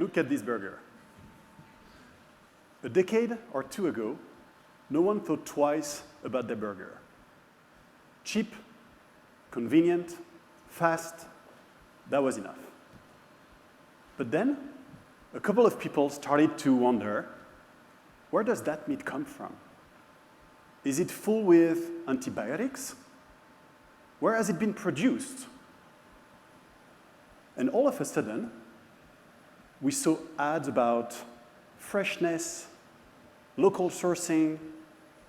Look at this burger. A decade or two ago, no one thought twice about their burger. Cheap, convenient, fast, that was enough. But then, a couple of people started to wonder, where does that meat come from? Is it full with antibiotics? Where has it been produced? And all of a sudden, we saw ads about freshness, local sourcing,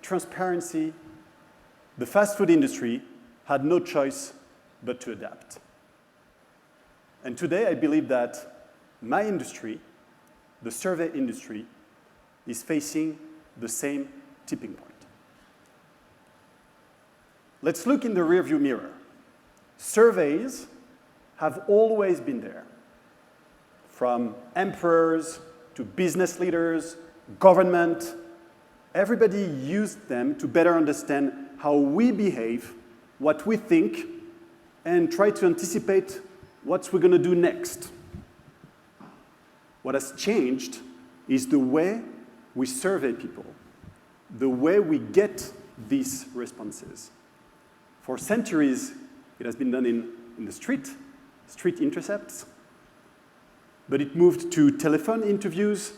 transparency. The fast food industry had no choice but to adapt. And today, I believe that my industry, the survey industry, is facing the same tipping point. Let's look in the rearview mirror. Surveys have always been there. From emperors to business leaders, government, everybody used them to better understand how we behave, what we think, and try to anticipate what we're going to do next. What has changed is the way we survey people, the way we get these responses. For centuries, it has been done in the street intercepts, but it moved to telephone interviews,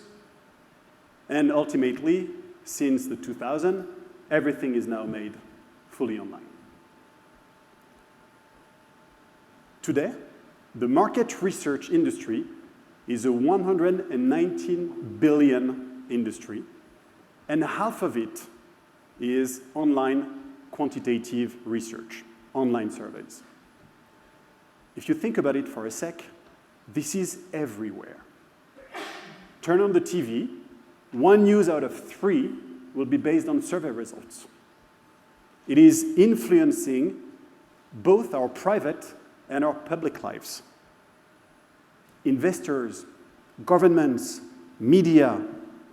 and ultimately, since the 2000s, everything is now made fully online. Today, the market research industry is a 119 billion industry, and half of it is online quantitative research, online surveys. If you think about it for a sec, this is everywhere. Turn on the TV, 1 news out of 3 will be based on survey results. It is influencing both our private and our public lives. Investors, governments, media,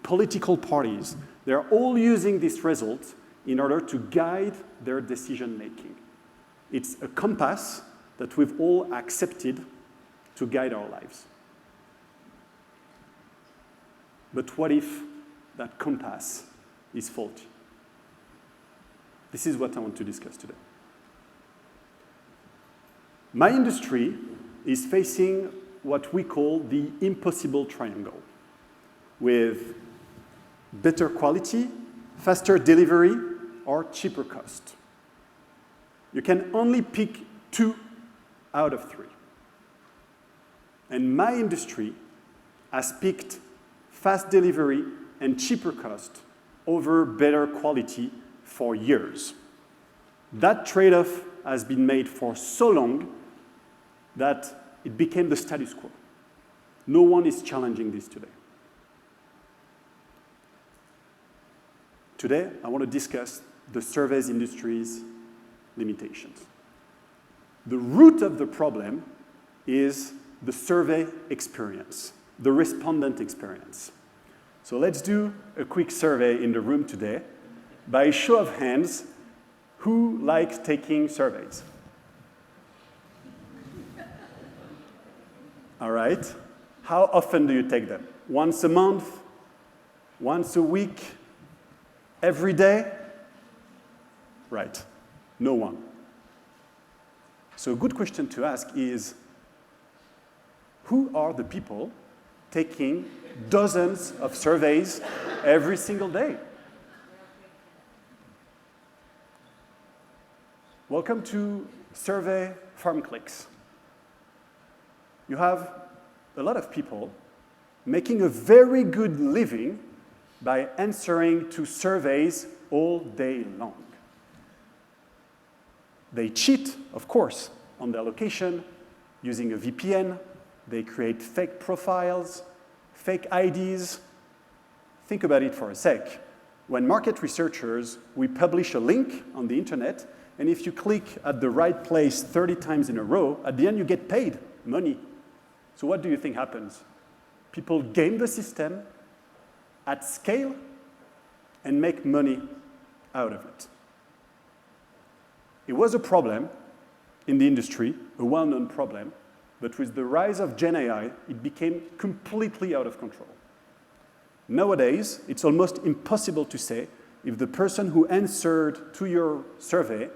political parties, they're all using this result in order to guide their decision-making. It's a compass that we've all accepted to guide our lives. But what if that compass is faulty? This is what I want to discuss today. My industry is facing what we call the impossible triangle, with better quality, faster delivery, or cheaper cost. You can only pick 2 out of 3. And my industry has picked fast delivery and cheaper cost over better quality for years. That trade-off has been made for so long that it became the status quo. No one is challenging this today. Today, I want to discuss the surveys industry's limitations. The root of the problem is the survey experience, the respondent experience. So let's do a quick survey in the room today. By show of hands, who likes taking surveys? All right. How often do you take them? Once a month? Once a week? Every day? Right. No one. So a good question to ask is, who are the people taking dozens of surveys every single day? Welcome to Survey Farm Clicks. You have a lot of people making a very good living by answering to surveys all day long. They cheat, of course, on their location using a VPN. They create fake profiles, fake IDs. Think about it for a sec. When market researchers, we publish a link on the internet, and if you click at the right place 30 times in a row, at the end you get paid money. So what do you think happens? People game the system at scale and make money out of it. It was a problem in the industry, a well-known problem, but with the rise of Gen AI, it became completely out of control. Nowadays, it's almost impossible to say if the person who answered to your survey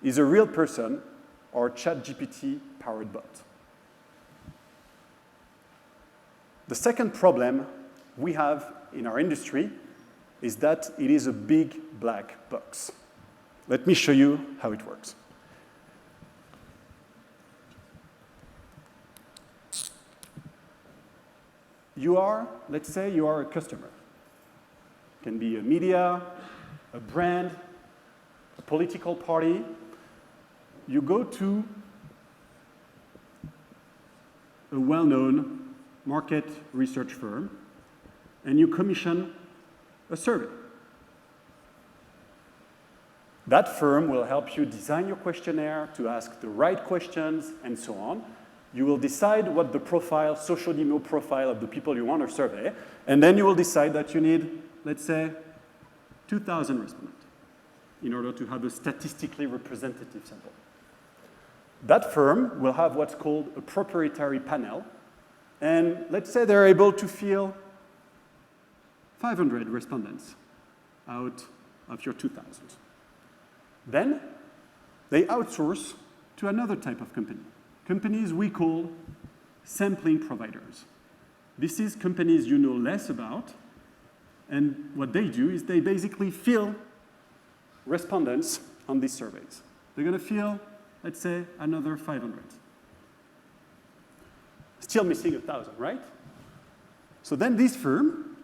is a real person or a ChatGPT-powered bot. The second problem we have in our industry is that it is a big black box. Let me show you how it works. Let's say you are a customer. It can be a media, a brand, a political party. You go to a well-known market research firm and you commission a survey. That firm will help you design your questionnaire to ask the right questions and so on. You will decide what the profile, social demo profile of the people you want to survey, and then you will decide that you need, let's say, 2,000 respondents in order to have a statistically representative sample. That firm will have what's called a proprietary panel, and let's say they're able to fill 500 respondents out of your 2,000. Then they outsource to another type of company. Companies we call sampling providers. This is companies you know less about, and what they do is they basically fill respondents on these surveys. They're going to fill, let's say, another 500. Still missing 1,000, right? So then this firm,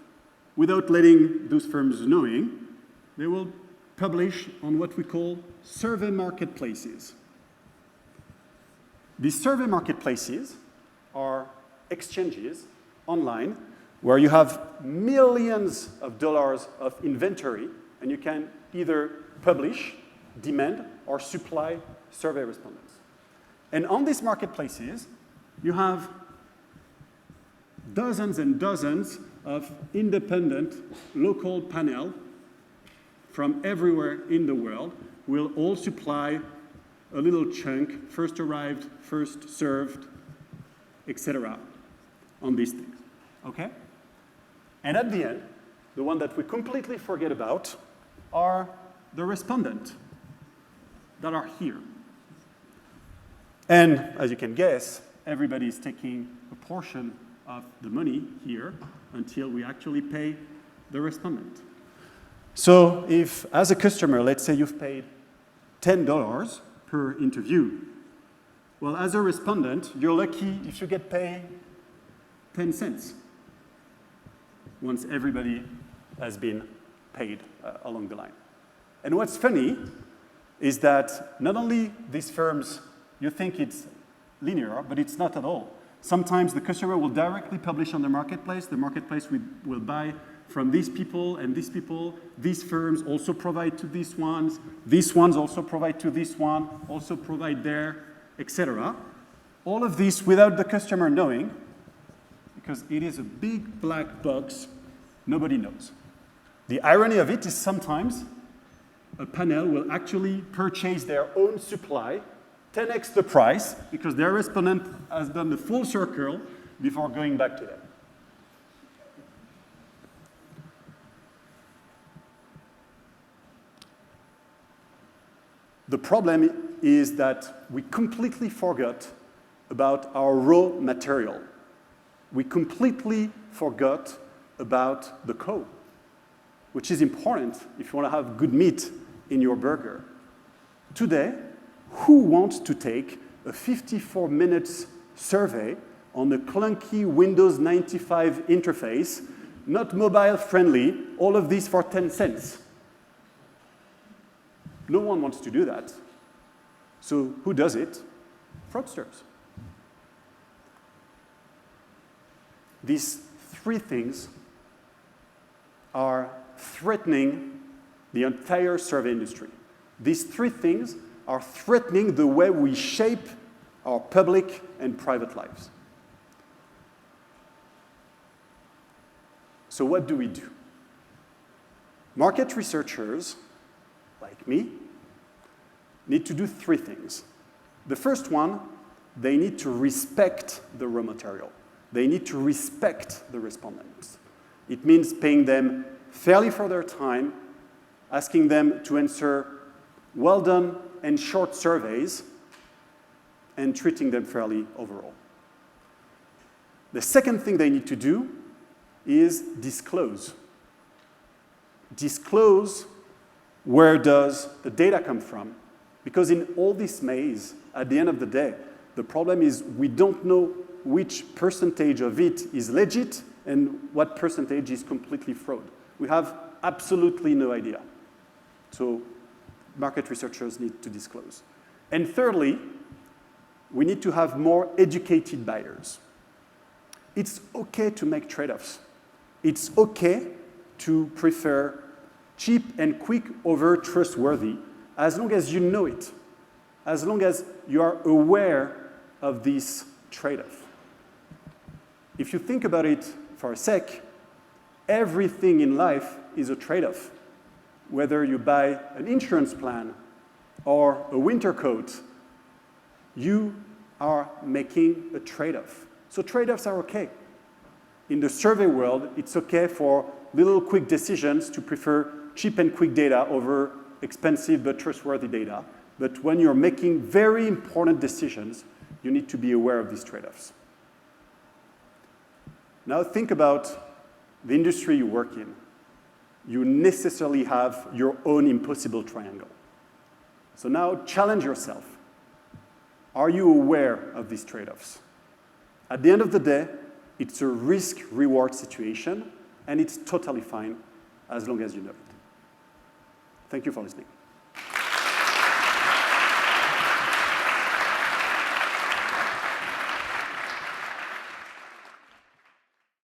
without letting those firms knowing, they will publish on what we call survey marketplaces. These survey marketplaces are exchanges online where you have millions of dollars of inventory and you can either publish, demand, or supply survey respondents. And on these marketplaces, you have dozens and dozens of independent local panel from everywhere in the world who will all supply a little chunk, first arrived, first served, etc., on these things, okay? And at the end, the one that we completely forget about are the respondents that are here. And as you can guess, everybody is taking a portion of the money here until we actually pay the respondent. So if, as a customer, let's say you've paid $10 per interview, well, as a respondent, you're lucky if you get paid 10 cents once everybody has been paid along the line. And what's funny is that not only these firms, you think it's linear, but it's not at all. Sometimes the customer will directly publish on the marketplace will buy from these people and these people. These firms also provide to these ones also provide to this one, also provide there, etc. All of this without the customer knowing, because it is a big black box, nobody knows. The irony of it is sometimes a panel will actually purchase their own supply, 10x the price, because their respondent has done the full circle before going back to them. The problem is that we completely forgot about our raw material. We completely forgot about the code, which is important if you want to have good meat in your burger. Today, who wants to take a 54 minutes survey on a clunky Windows 95 interface, not mobile friendly, all of this for 10 cents? No one wants to do that. So who does it? Fraudsters. These three things are threatening the entire survey industry. These three things are threatening the way we shape our public and private lives. So what do we do? Market researchers, like me, need to do three things. The first one, they need to respect the raw material. They need to respect the respondents. It means paying them fairly for their time, asking them to answer well done and short surveys, and treating them fairly overall. The second thing they need to do is disclose. Disclose where does the data come from? Because in all this maze, at the end of the day, the problem is we don't know which percentage of it is legit and what percentage is completely fraud. We have absolutely no idea. So market researchers need to disclose. And thirdly, we need to have more educated buyers. It's okay to make trade-offs. It's okay to prefer cheap and quick over trustworthy, as long as you know it, as long as you are aware of this trade-off. If you think about it for a sec, everything in life is a trade-off. Whether you buy an insurance plan or a winter coat, you are making a trade-off. So trade-offs are okay. In the survey world, it's okay for little quick decisions to prefer cheap and quick data over expensive but trustworthy data. But when you're making very important decisions, you need to be aware of these trade-offs. Now think about the industry you work in. You necessarily have your own impossible triangle. So now challenge yourself. Are you aware of these trade-offs? At the end of the day, it's a risk-reward situation, and it's totally fine as long as you know it. Thank you for listening.